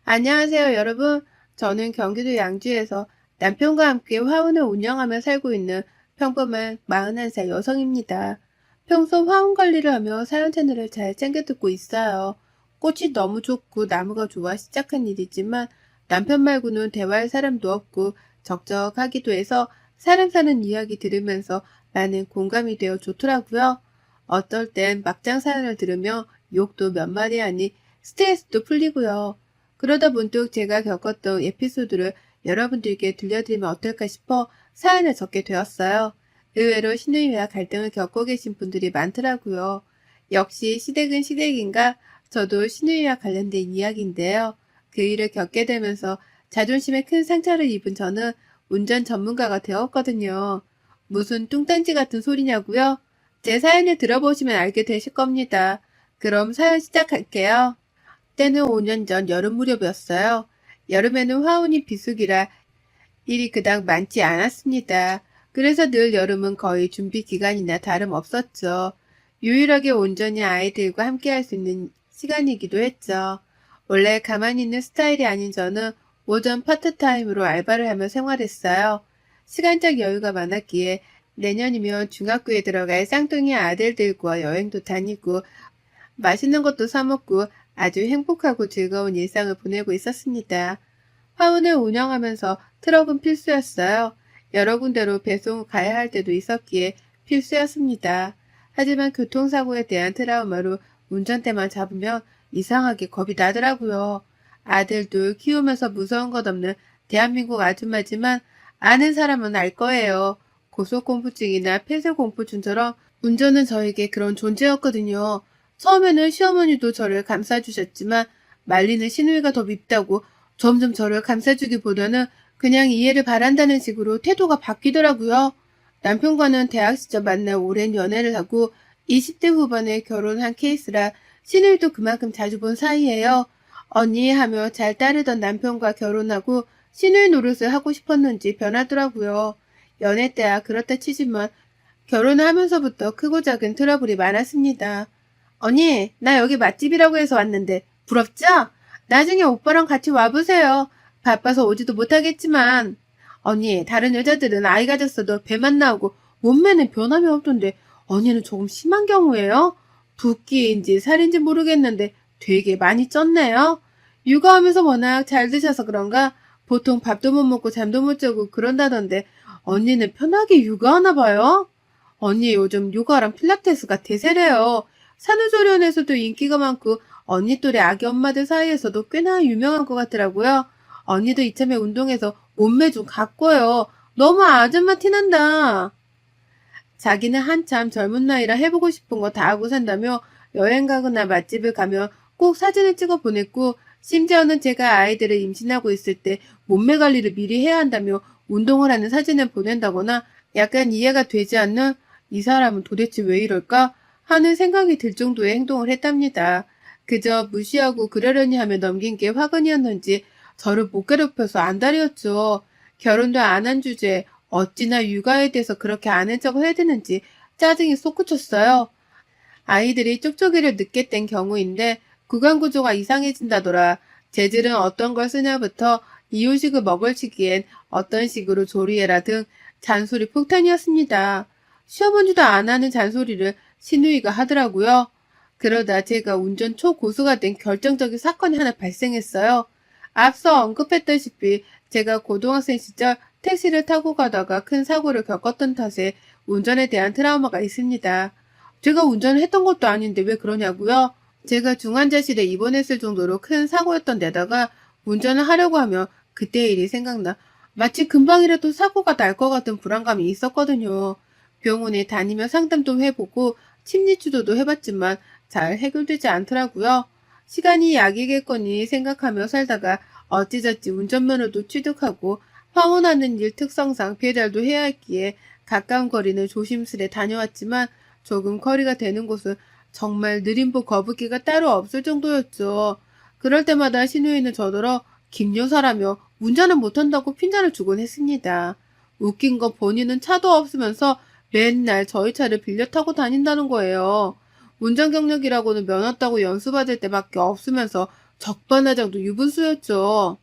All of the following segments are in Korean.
안녕하세요, 여러분. 저는 경기도 양주에서 남편과 함께 화원을 운영하며 살고 있는 평범한 41살 여성입니다. 평소 화원 관리를 하며 사연 채널을 잘 챙겨 듣고 있어요. 꽃이 너무 좋고 나무가 좋아 시작한 일이지만 남편 말고는 대화할 사람도 없고 적적하기도 해서 사람 사는 이야기 들으면서 많은 공감이 되어 좋더라고요. 어떨 땐 막장 사연을 들으며 욕도 몇 마디 하니 스트레스도 풀리고요. 그러다 문득 제가 겪었던 에피소드를 여러분들께 들려드리면 어떨까 싶어 사연을 적게 되었어요. 의외로 신우이와 갈등을 겪고 계신 분들이 많더라고요. 역시 시댁은 시댁인가? 저도 신우이와 관련된 이야기인데요. 그 일을 겪게 되면서 자존심에 큰 상처를 입은 저는 운전 전문가가 되었거든요. 무슨 뚱딴지 같은 소리냐고요? 제 사연을 들어보시면 알게 되실 겁니다. 그럼 사연 시작할게요. 때는 5년 전 여름 무렵이었어요. 여름에는 화운이 비수기라 일이 그닥 많지 않았습니다. 그래서 늘 여름은 거의 준비 기간이나 다름없었죠. 유일하게 온전히 아이들과 함께 할 수 있는 시간이기도 했죠. 원래 가만히 있는 스타일이 아닌 저는 오전 파트타임으로 알바를 하며 생활했어요. 시간적 여유가 많았기에 내년이면 중학교에 들어갈 쌍둥이 아들들과 여행도 다니고 맛있는 것도 사 먹고 아주 행복하고 즐거운 일상을 보내고 있었습니다. 화운을 운영하면서 트럭은 필수였어요. 여러 군데로 배송 가야 할 때도 있었기에 필수였습니다. 하지만 교통사고에 대한 트라우마로 운전대만 잡으면 이상하게 겁이 나더라고요. 아들도 키우면서 무서운 것 없는 대한민국 아줌마지만 아는 사람은 알 거예요. 고소공포증이나 폐쇄공포증처럼 운전은 저에게 그런 존재였거든요. 처음에는 시어머니도 저를 감싸주셨지만 말리는 시누이가 더 밉다고 점점 저를 감싸주기보다는 그냥 이해를 바란다는 식으로 태도가 바뀌더라고요. 남편과는 대학 시절 만나 오랜 연애를 하고 20대 후반에 결혼한 케이스라 시누이도 그만큼 자주 본 사이예요. 언니 하며 잘 따르던 남편과 결혼하고 시누이 노릇을 하고 싶었는지 변하더라고요. 연애 때야 그렇다 치지만 결혼하면서부터 크고 작은 트러블이 많았습니다. 언니, 나 여기 맛집이라고 해서 왔는데 부럽죠? 나중에 오빠랑 같이 와보세요. 바빠서 오지도 못하겠지만. 언니, 다른 여자들은 아이 가졌어도 배만 나오고 몸매는 변함이 없던데 언니는 조금 심한 경우예요? 붓기인지 살인지 모르겠는데 되게 많이 쪘네요. 육아하면서 워낙 잘 드셔서 그런가 보통 밥도 못 먹고 잠도 못 자고 그런다던데 언니는 편하게 육아하나 봐요? 언니 요즘 육아랑 필라테스가 대세래요. 산후조리원에서도 인기가 많고 언니 또래 아기 엄마들 사이에서도 꽤나 유명한 것 같더라고요. 언니도 이참에 운동해서 몸매 좀 가꿔요. 너무 아줌마 티난다. 자기는 한참 젊은 나이라 해보고 싶은 거 다 하고 산다며 여행 가거나 맛집을 가면 꼭 사진을 찍어 보냈고 심지어는 제가 아이들을 임신하고 있을 때 몸매 관리를 미리 해야 한다며 운동을 하는 사진을 보낸다거나 약간 이해가 되지 않는 이 사람은 도대체 왜 이럴까 하는 생각이 들 정도의 행동을 했답니다. 그저 무시하고 그러려니 하며 넘긴 게 화근이었는지 저를 못 괴롭혀서 안달이었죠. 결혼도 안 한 주제에 어찌나 육아에 대해서 그렇게 아는 척을 해대는지 짜증이 솟구쳤어요. 아이들이 쪽쪽이를 늦게 뗀 경우인데 구강 구조가 이상해진다더라. 재질은 어떤 걸 쓰냐부터 이유식을 먹을 시기엔 어떤 식으로 조리해라 등 잔소리 폭탄이었습니다. 시어머니도 안 하는 잔소리를 시누이가 하더라고요. 그러다 제가 운전 초고수가 된 결정적인 사건이 하나 발생했어요. 앞서 언급했다시피 제가 고등학생 시절 택시를 타고 가다가 큰 사고를 겪었던 탓에 운전에 대한 트라우마가 있습니다. 제가 운전을 했던 것도 아닌데 왜 그러냐고요? 제가 중환자실에 입원했을 정도로 큰 사고였던 데다가 운전을 하려고 하면 그때의 일이 생각나 마치 금방이라도 사고가 날 것 같은 불안감이 있었거든요. 병원에 다니며 상담도 해보고 심리치료도 해봤지만 잘 해결되지 않더라고요. 시간이 약이겠거니 생각하며 살다가 어찌저찌 운전면허도 취득하고 황혼하는 일 특성상 배달도 해야 했기에 가까운 거리는 조심스레 다녀왔지만 조금 거리가 되는 곳은 정말 느림보 거북이가 따로 없을 정도였죠. 그럴 때마다 신우이는 저더러 김여사라며 운전을 못한다고 핀잔을 주곤 했습니다. 웃긴 건 본인은 차도 없으면서 맨날 저희 차를 빌려 타고 다닌다는 거예요. 운전 경력이라고는 면허 따고 연수받을 때밖에 없으면서 적반하장도 유분수였죠.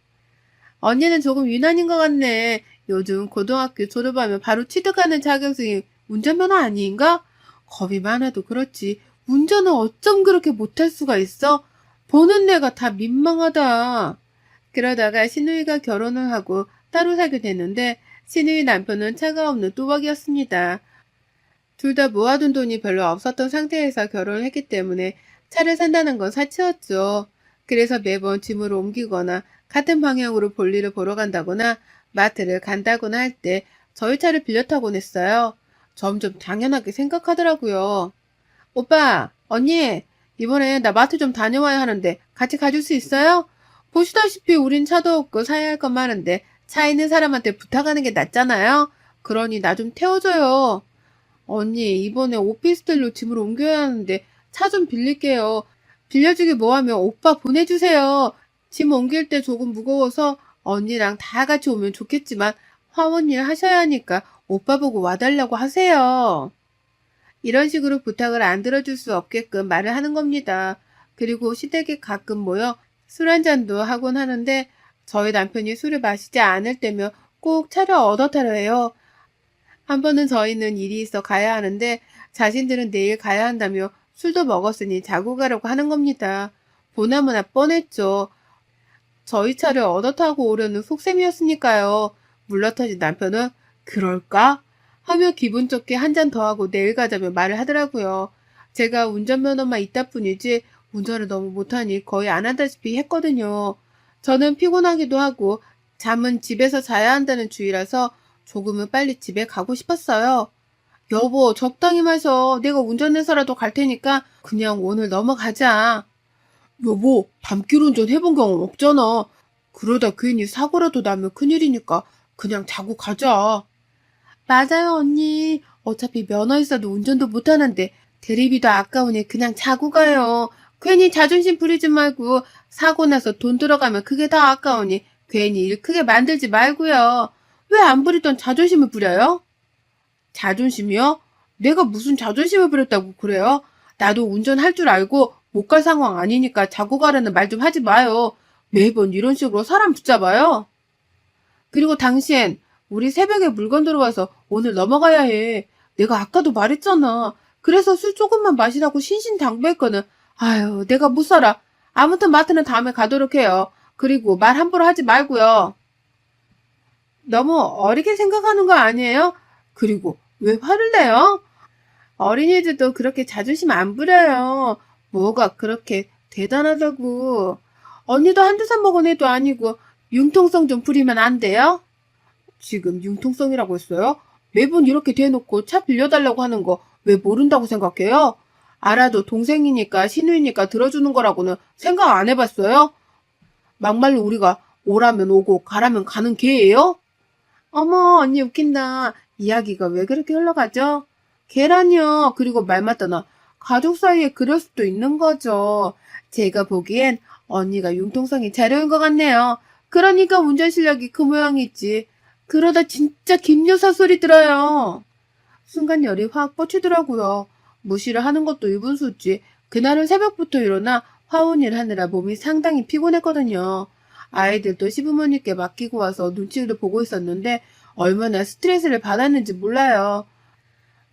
언니는 조금 유난인 것 같네. 요즘 고등학교 졸업하면 바로 취득하는 자격증이 운전면허 아닌가? 겁이 많아도 그렇지. 운전을 어쩜 그렇게 못할 수가 있어? 보는 내가 다 민망하다. 그러다가 신우이가 결혼을 하고 따로 살게 됐는데 신우이 남편은 차가 없는 뚜벅이었습니다. 둘 다 모아둔 돈이 별로 없었던 상태에서 결혼을 했기 때문에 차를 산다는 건 사치였죠. 그래서 매번 짐을 옮기거나 같은 방향으로 볼일을 보러 간다거나 마트를 간다거나 할 때 저희 차를 빌려 타곤 했어요. 점점 당연하게 생각하더라고요. 오빠, 언니, 이번에 나 마트 좀 다녀와야 하는데 같이 가줄 수 있어요? 보시다시피 우린 차도 없고 사야 할 건 많은데 차 있는 사람한테 부탁하는 게 낫잖아요? 그러니 나 좀 태워줘요. 언니, 이번에 오피스텔로 짐을 옮겨야 하는데 차 좀 빌릴게요. 빌려주기 뭐하면 오빠 보내주세요. 짐 옮길 때 조금 무거워서 언니랑 다 같이 오면 좋겠지만 화원 일 하셔야 하니까 오빠 보고 와달라고 하세요. 이런 식으로 부탁을 안 들어줄 수 없게끔 말을 하는 겁니다. 그리고 시댁에 가끔 모여 술 한잔도 하곤 하는데 저희 남편이 술을 마시지 않을 때면 꼭 차를 얻어 타려 해요. 한 번은 저희는 일이 있어 가야 하는데 자신들은 내일 가야 한다며 술도 먹었으니 자고 가려고 하는 겁니다. 보나마나 뻔했죠. 저희 차를 얻어 타고 오려는 속셈이었으니까요. 물러터진 남편은 그럴까? 하며 기분 좋게 한 잔 더 하고 내일 가자며 말을 하더라고요. 제가 운전면허만 있다 뿐이지 운전을 너무 못하니 거의 안 한다시피 했거든요. 저는 피곤하기도 하고 잠은 집에서 자야 한다는 주의라서 조금은 빨리 집에 가고 싶었어요. 여보, 적당히 마셔. 내가 운전해서라도 갈 테니까 그냥 오늘 넘어가자. 여보, 밤길 운전 해본 경험 없잖아. 그러다 괜히 사고라도 나면 큰일이니까 그냥 자고 가자. 맞아요, 언니. 어차피 면허 있어도 운전도 못하는데 대리비도 아까우니 그냥 자고 가요. 괜히 자존심 부리지 말고 사고 나서 돈 들어가면 그게 더 아까우니 괜히 일 크게 만들지 말고요. 왜 안 부리던 자존심을 부려요? 자존심이요? 내가 무슨 자존심을 부렸다고 그래요? 나도 운전할 줄 알고 못 갈 상황 아니니까 자고 가라는 말 좀 하지 마요. 매번 이런 식으로 사람 붙잡아요. 그리고 당신, 우리 새벽에 물건 들어와서 오늘 넘어가야 해. 내가 아까도 말했잖아. 그래서 술 조금만 마시라고 신신당부했거든. 아유, 내가 못 살아. 아무튼 마트는 다음에 가도록 해요. 그리고 말 함부로 하지 말고요. 너무 어리게 생각하는 거 아니에요? 그리고 왜 화를 내요? 어린이들도 그렇게 자존심 안 부려요. 뭐가 그렇게 대단하다고. 언니도 한두 살 먹은 애도 아니고 융통성 좀 부리면 안 돼요? 지금 융통성이라고 했어요? 매번 이렇게 대놓고 차 빌려달라고 하는 거 왜 모른다고 생각해요? 알아도 동생이니까 시누이니까 들어주는 거라고는 생각 안 해봤어요? 막말로 우리가 오라면 오고 가라면 가는 개예요? 어머, 언니 웃긴다. 이야기가 왜 그렇게 흘러가죠? 계란이요. 그리고 말 맞다나 가족 사이에 그럴 수도 있는 거죠. 제가 보기엔 언니가 융통성이 자료인 것 같네요. 그러니까 운전 실력이 그 모양이지. 그러다 진짜 김여사 소리 들어요. 순간 열이 확 뻗치더라고요. 무시를 하는 것도 유분수지. 그날은 새벽부터 일어나 화원일 하느라 몸이 상당히 피곤했거든요. 아이들도 시부모님께 맡기고 와서 눈치를 보고 있었는데 얼마나 스트레스를 받았는지 몰라요.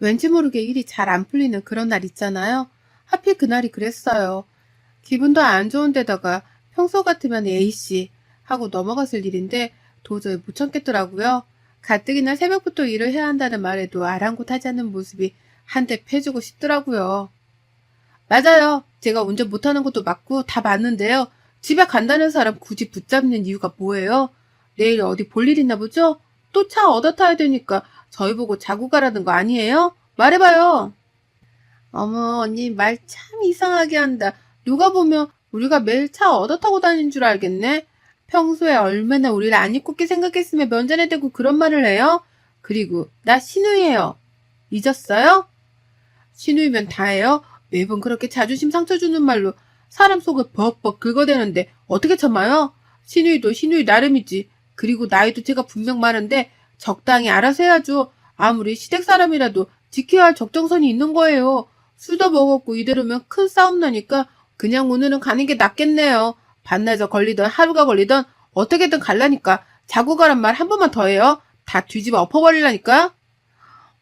왠지 모르게 일이 잘 안 풀리는 그런 날 있잖아요. 하필 그날이 그랬어요. 기분도 안 좋은데다가 평소 같으면 A씨 하고 넘어갔을 일인데 도저히 못 참겠더라고요. 가뜩이나 새벽부터 일을 해야 한다는 말에도 아랑곳하지 않는 모습이 한대 패주고 싶더라고요. 맞아요. 제가 운전 못하는 것도 맞고 다 맞는데요. 집에 간다는 사람 굳이 붙잡는 이유가 뭐예요? 내일 어디 볼 일 있나 보죠? 또 차 얻어 타야 되니까 저희 보고 자고 가라는 거 아니에요? 말해봐요. 어머, 언니 말 참 이상하게 한다. 누가 보면 우리가 매일 차 얻어 타고 다니는 줄 알겠네? 평소에 얼마나 우리를 안 입고 생각했으면 면전에 대고 그런 말을 해요? 그리고 나 신우이에요. 잊었어요? 신우이면 다해요? 매번 그렇게 자존심 상처 주는 말로 사람 속을 벅벅 긁어대는데 어떻게 참아요? 신우이도 신우이 나름이지. 그리고 나이도 제가 분명 많은데 적당히 알아서 해야죠. 아무리 시댁 사람이라도 지켜야 할 적정선이 있는 거예요. 술도 먹었고 이대로면 큰 싸움 나니까 그냥 오늘은 가는 게 낫겠네요. 반나절 걸리든 하루가 걸리든 어떻게든 갈라니까 자고 가란 말 한 번만 더 해요. 다 뒤집어 엎어버리라니까.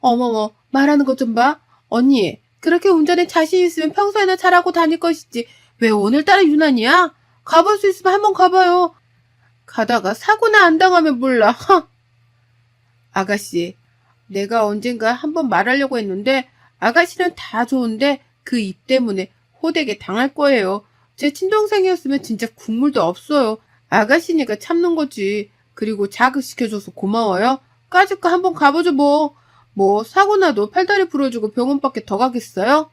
어머머, 말하는 것 좀 봐. 언니, 그렇게 운전에 자신 있으면 평소에나 잘하고 다닐 것이지. 왜 오늘따라 유난이야? 가볼 수 있으면 한번 가봐요. 가다가 사고나 안 당하면 몰라. 아가씨, 내가 언젠가 한번 말하려고 했는데 아가씨는 다 좋은데 그 입 때문에 호되게 당할 거예요. 제 친동생이었으면 진짜 국물도 없어요. 아가씨니까 참는 거지. 그리고 자극시켜줘서 고마워요. 까짓거 한번 가보죠 뭐. 뭐 사고 나도 팔다리 부러지고 병원밖에 더 가겠어요?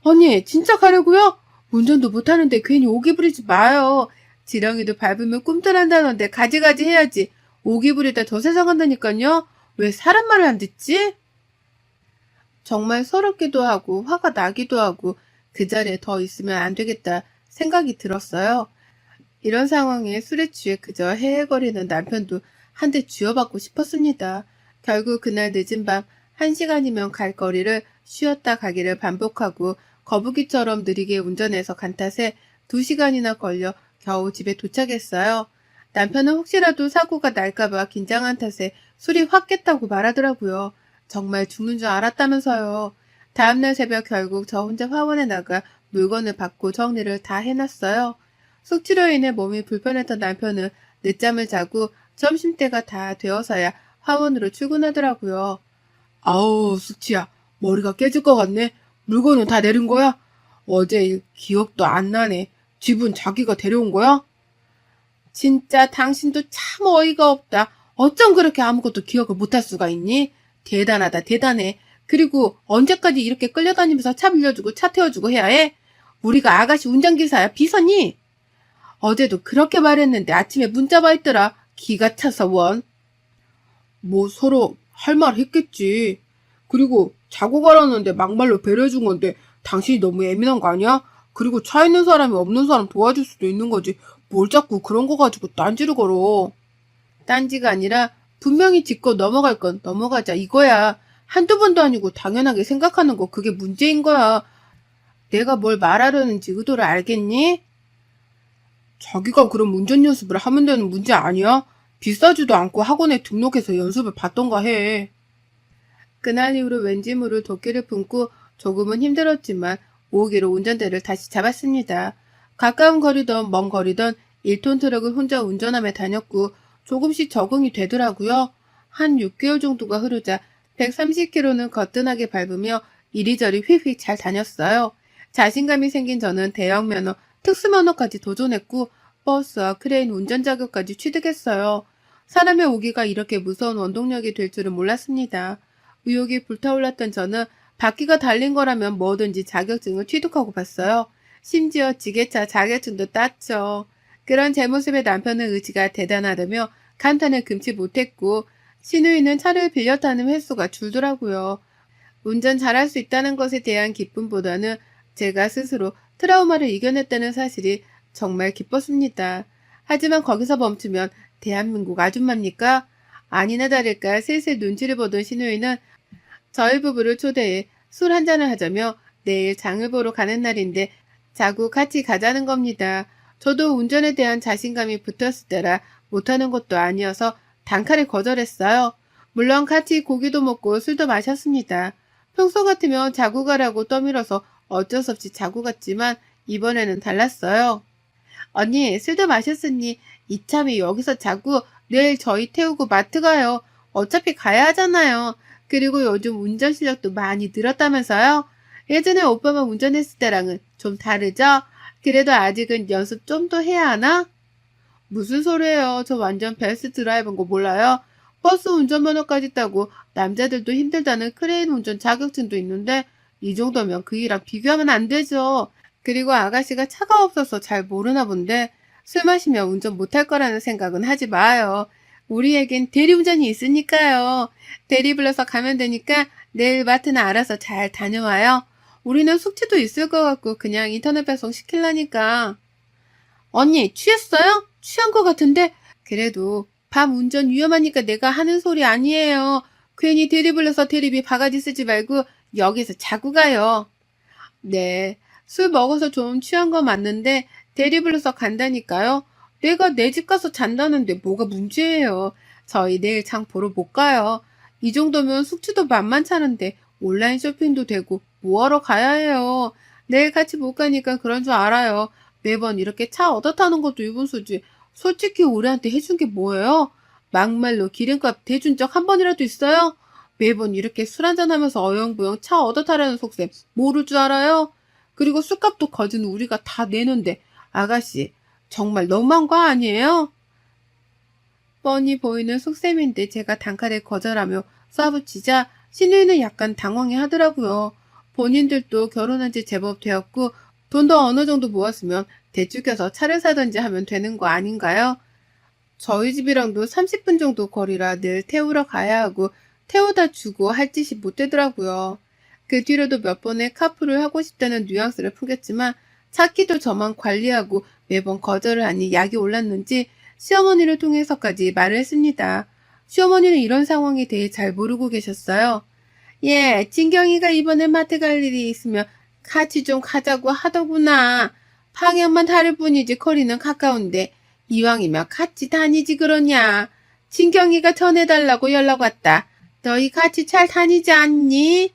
언니 진짜 가려고요? 운전도 못하는데 괜히 오기 부리지 마요. 지렁이도 밟으면 꿈틀한다는데 가지가지 해야지. 오기 부리다 더 세상한다니까요. 왜 사람 말을 안 듣지? 정말 서럽기도 하고 화가 나기도 하고 그 자리에 더 있으면 안 되겠다 생각이 들었어요. 이런 상황에 술에 취해 그저 헤헤거리는 남편도 한 대 쥐어받고 싶었습니다. 결국 그날 늦은 밤 1시간이면 갈 거리를 쉬었다 가기를 반복하고 거북이처럼 느리게 운전해서 간 탓에 2시간이나 걸려 겨우 집에 도착했어요. 남편은 혹시라도 사고가 날까봐 긴장한 탓에 술이 확 깼다고 말하더라고요. 정말 죽는 줄 알았다면서요. 다음날 새벽 결국 저 혼자 화원에 나가 물건을 받고 정리를 다 해놨어요. 숙취로 인해 몸이 불편했던 남편은 늦잠을 자고 점심때가 다 되어서야 화원으로 출근하더라고요. 아우, 숙취야. 머리가 깨질 것 같네. 물건은 다 내린 거야? 어제 일 기억도 안 나네. 집은 자기가 데려온 거야? 진짜 당신도 참 어이가 없다. 어쩜 그렇게 아무것도 기억을 못할 수가 있니? 대단하다, 대단해. 그리고 언제까지 이렇게 끌려다니면서 차 빌려주고 차 태워주고 해야 해? 우리가 아가씨 운전기사야, 비서니? 어제도 그렇게 말했는데 아침에 문자 와 있더라. 기가 차서 원. 뭐 서로 할 말 했겠지. 그리고 자고 가라는데 막말로 배려해준 건데 당신이 너무 예민한 거 아니야? 그리고 차 있는 사람이 없는 사람 도와줄 수도 있는 거지. 뭘 자꾸 그런 거 가지고 딴지를 걸어. 딴지가 아니라 분명히 짚고 넘어갈 건 넘어가자 이거야. 한두 번도 아니고 당연하게 생각하는 거 그게 문제인 거야. 내가 뭘 말하려는지 의도를 알겠니? 자기가 그럼 운전 연습을 하면 되는 문제 아니야? 비싸지도 않고 학원에 등록해서 연습을 받던가 해. 그날 이후로 왠지 모를 도끼를 품고 조금은 힘들었지만 오기로 운전대를 다시 잡았습니다. 가까운 거리든 먼 거리든 1톤 트럭을 혼자 운전하며 다녔고 조금씩 적응이 되더라고요. 한 6개월 정도가 흐르자 130km는 거뜬하게 밟으며 이리저리 휙휙 잘 다녔어요. 자신감이 생긴 저는 대형면허, 특수면허까지 도전했고 버스와 크레인 운전 자격까지 취득했어요. 사람의 오기가 이렇게 무서운 원동력이 될 줄은 몰랐습니다. 의욕이 불타올랐던 저는 바퀴가 달린 거라면 뭐든지 자격증을 취득하고 봤어요. 심지어 지게차 자격증도 땄죠. 그런 제 모습에 남편의 의지가 대단하다며 감탄을 금치 못했고 신우이는 차를 빌려 타는 횟수가 줄더라고요. 운전 잘할 수 있다는 것에 대한 기쁨보다는 제가 스스로 트라우마를 이겨냈다는 사실이 정말 기뻤습니다. 하지만 거기서 멈추면 대한민국 아줌마입니까? 아니나 다를까 슬슬 눈치를 보던 신우이는 저희 부부를 초대해 술 한잔을 하자며 내일 장을 보러 가는 날인데 자고 같이 가자는 겁니다. 저도 운전에 대한 자신감이 붙었을 때라 못하는 것도 아니어서 단칼에 거절했어요. 물론 같이 고기도 먹고 술도 마셨습니다. 평소 같으면 자고 가라고 떠밀어서 어쩔 수 없이 자고 갔지만 이번에는 달랐어요. 언니, 술도 마셨으니 이참에 여기서 자고 내일 저희 태우고 마트 가요. 어차피 가야 하잖아요. 그리고 요즘 운전 실력도 많이 늘었다면서요? 예전에 오빠만 운전했을 때랑은 좀 다르죠? 그래도 아직은 연습 좀 더 해야 하나? 무슨 소리예요? 저 완전 베스트 드라이버인 거 몰라요? 버스 운전면허까지 따고 남자들도 힘들다는 크레인 운전 자격증도 있는데 이 정도면 그이랑 비교하면 안 되죠. 그리고 아가씨가 차가 없어서 잘 모르나 본데 술 마시면 운전 못할 거라는 생각은 하지 마요. 우리에겐 대리운전이 있으니까요. 대리 불러서 가면 되니까 내일 마트는 알아서 잘 다녀와요. 우리는 숙취도 있을 것 같고 그냥 인터넷 배송 시킬라니까. 언니 취했어요? 취한 것 같은데 그래도 밤 운전 위험하니까 내가 하는 소리 아니에요. 괜히 대리 불러서 대리비 바가지 쓰지 말고 여기서 자고 가요. 네, 술 먹어서 좀 취한 거 맞는데 대리 불러서 간다니까요. 내가 내 집 가서 잔다는데 뭐가 문제예요. 저희 내일 장 보러 못 가요. 이 정도면 숙취도 만만찮은데 온라인 쇼핑도 되고 뭐하러 가야 해요. 내일 같이 못 가니까 그런 줄 알아요. 매번 이렇게 차 얻어 타는 것도 유분수지. 솔직히 우리한테 해준 게 뭐예요? 막말로 기름값 대준 적 한 번이라도 있어요? 매번 이렇게 술 한잔하면서 어영부영 차 얻어 타라는 속셈 모를 줄 알아요? 그리고 술값도 거진 우리가 다 내는데 아가씨 정말 너무한 거 아니에요? 뻔히 보이는 속셈인데 제가 단칼에 거절하며 쏴붙이자 신우이는 약간 당황해 하더라고요. 본인들도 결혼한 지 제법 되었고 돈도 어느 정도 모았으면 대축해서 차를 사든지 하면 되는 거 아닌가요? 저희 집이랑도 30분 정도 거리라 늘 태우러 가야 하고 태워다 주고 할 짓이 못 되더라고요. 그 뒤로도 몇 번의 카풀을 하고 싶다는 뉘앙스를 풍겼지만 차키도 저만 관리하고 매번 거절을 하니 약이 올랐는지 시어머니를 통해서까지 말을 했습니다. 시어머니는 이런 상황에 대해 잘 모르고 계셨어요. 예, 진경이가 이번에 마트 갈 일이 있으면 같이 좀 가자고 하더구나. 방향만 다를 뿐이지 거리는 가까운데 이왕이면 같이 다니지 그러냐. 진경이가 전해달라고 연락 왔다. 너희 같이 잘 다니지 않니?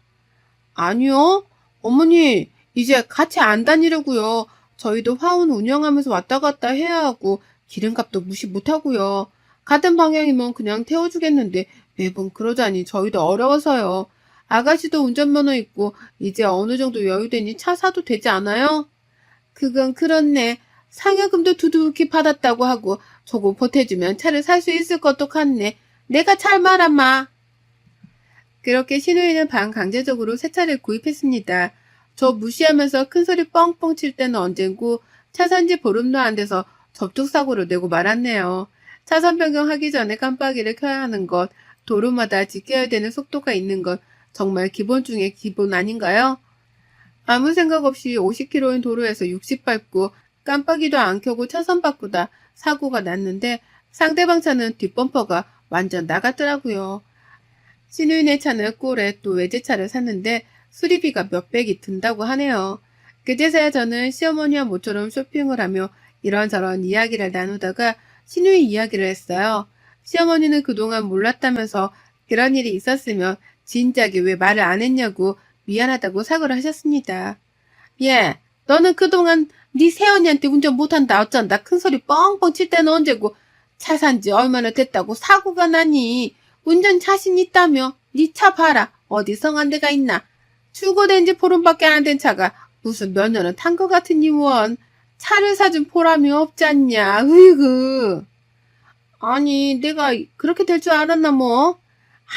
아니요. 어머니, 이제 같이 안 다니려고요. 저희도 화원 운영하면서 왔다 갔다 해야 하고 기름값도 무시 못하고요. 같은 방향이면 그냥 태워주겠는데 매번 그러자니 저희도 어려워서요. 아가씨도 운전면허 있고 이제 어느 정도 여유되니 차 사도 되지 않아요? 그건 그렇네. 상여금도 두둑히 받았다고 하고 조금 보태주면 차를 살 수 있을 것도 같네. 내가 잘 말아마. 그렇게 신우이는 반강제적으로 새 차를 구입했습니다. 저 무시하면서 큰소리 뻥뻥 칠 때는 언젠고 차 산 지 보름도 안 돼서 접촉사고를 내고 말았네요. 차선 변경하기 전에 깜빡이를 켜야 하는 것, 도로마다 지켜야 되는 속도가 있는 것, 정말 기본 중에 기본 아닌가요? 아무 생각 없이 50km인 도로에서 60 밟고 깜빡이도 안 켜고 차선 바꾸다 사고가 났는데 상대방 차는 뒷범퍼가 완전 나갔더라고요. 신우이네 차는 꼴에 또 외제차를 샀는데 수리비가 몇백이 든다고 하네요. 그제서야 저는 시어머니와 모처럼 쇼핑을 하며 이런저런 이야기를 나누다가 신우이 이야기를 했어요. 시어머니는 그동안 몰랐다면서 그런 일이 있었으면 진작에 왜 말을 안 했냐고 미안하다고 사과를 하셨습니다. 예, 너는 그동안 네 새언니한테 운전 못한다 어쩐다 큰소리 뻥뻥 칠 때는 언제고 차 산 지 얼마나 됐다고 사고가 나니. 운전 자신 있다며 네 차 봐라 어디 성한 데가 있나. 출고된 지 보름밖에 안 된 차가 무슨 몇 년은 탄 것 같으니 원. 차를 사준 보람이 없잖냐. 으이그. 아니 내가 그렇게 될 줄 알았나 뭐.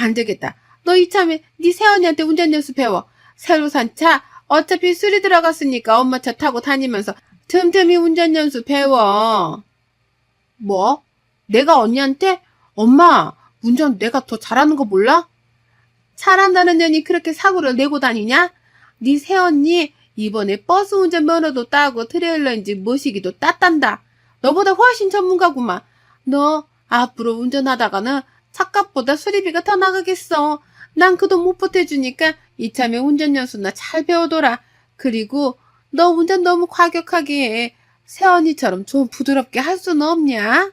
안 되겠다. 너 이참에 네 새언니한테 운전 연수 배워. 새로 산 차 어차피 수리 들어갔으니까 엄마 차 타고 다니면서 틈틈이 운전 연수 배워. 뭐? 내가 언니한테? 엄마, 운전 내가 더 잘하는 거 몰라? 잘한다는 년이 그렇게 사고를 내고 다니냐? 네 새언니 이번에 버스 운전 면허도 따고 트레일러인지 모시기도 땄단다. 너보다 훨씬 전문가구만. 너 앞으로 운전하다가는 차값보다 수리비가 더 나가겠어. 난 그 돈 못 보태주니까 이참에 운전 연수나 잘 배워둬라. 그리고 너 운전 너무 과격하게 해. 새언니처럼 좀 부드럽게 할 수는 없냐?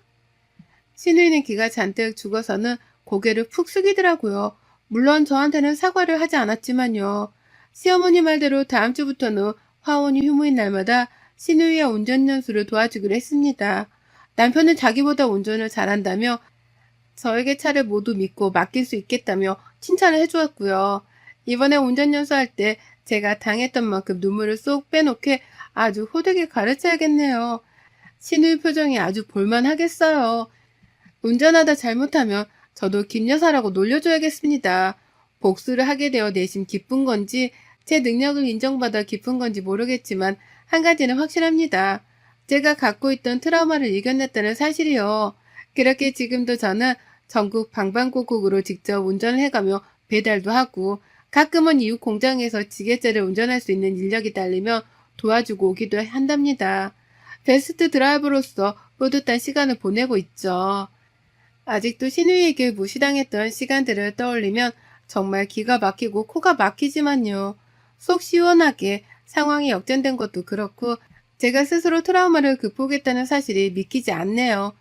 신우이는 기가 잔뜩 죽어서는 고개를 푹 숙이더라고요. 물론 저한테는 사과를 하지 않았지만요. 시어머니 말대로 다음 주부터는 화원이 휴무인 날마다 신우이와 운전 연수를 도와주기로 했습니다. 남편은 자기보다 운전을 잘한다며 저에게 차를 모두 믿고 맡길 수 있겠다며 칭찬을 해주었고요. 이번에 운전 연수할 때 제가 당했던 만큼 눈물을 쏙 빼놓게 아주 호되게 가르쳐야겠네요. 신우이 표정이 아주 볼만하겠어요. 운전하다 잘못하면 저도 김여사라고 놀려줘야겠습니다. 복수를 하게 되어 내심 기쁜 건지 제 능력을 인정받아 기쁜 건지 모르겠지만 한 가지는 확실합니다. 제가 갖고 있던 트라우마를 이겨냈다는 사실이요. 그렇게 지금도 저는 전국 방방곡곡으로 직접 운전을 해가며 배달도 하고 가끔은 이웃 공장에서 지게차를 운전할 수 있는 인력이 딸리면 도와주고 오기도 한답니다. 베스트 드라이버로서 뿌듯한 시간을 보내고 있죠. 아직도 신우이에게 무시당했던 시간들을 떠올리면 정말 기가 막히고 코가 막히지만요. 속 시원하게 상황이 역전된 것도 그렇고 제가 스스로 트라우마를 극복했다는 사실이 믿기지 않네요.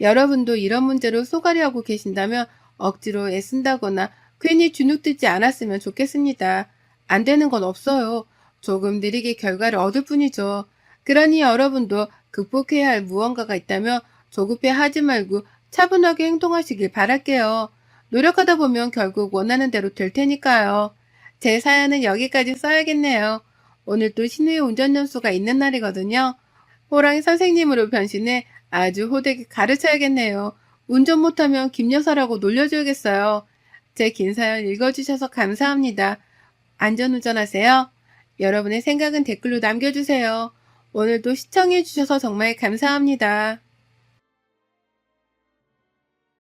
여러분도 이런 문제로 쏘가리하고 계신다면 억지로 애쓴다거나 괜히 주눅들지 않았으면 좋겠습니다. 안 되는 건 없어요. 조금 느리게 결과를 얻을 뿐이죠. 그러니 여러분도 극복해야 할 무언가가 있다면 조급해 하지 말고 차분하게 행동하시길 바랄게요. 노력하다 보면 결국 원하는 대로 될 테니까요. 제 사연은 여기까지 써야겠네요. 오늘 또 신우의 운전 연수가 있는 날이거든요. 호랑이 선생님으로 변신해 아주 호되게 가르쳐야겠네요. 운전 못하면 김여사라고 놀려줘야겠어요. 제 긴 사연 읽어주셔서 감사합니다. 안전운전하세요. 여러분의 생각은 댓글로 남겨주세요. 오늘도 시청해주셔서 정말 감사합니다.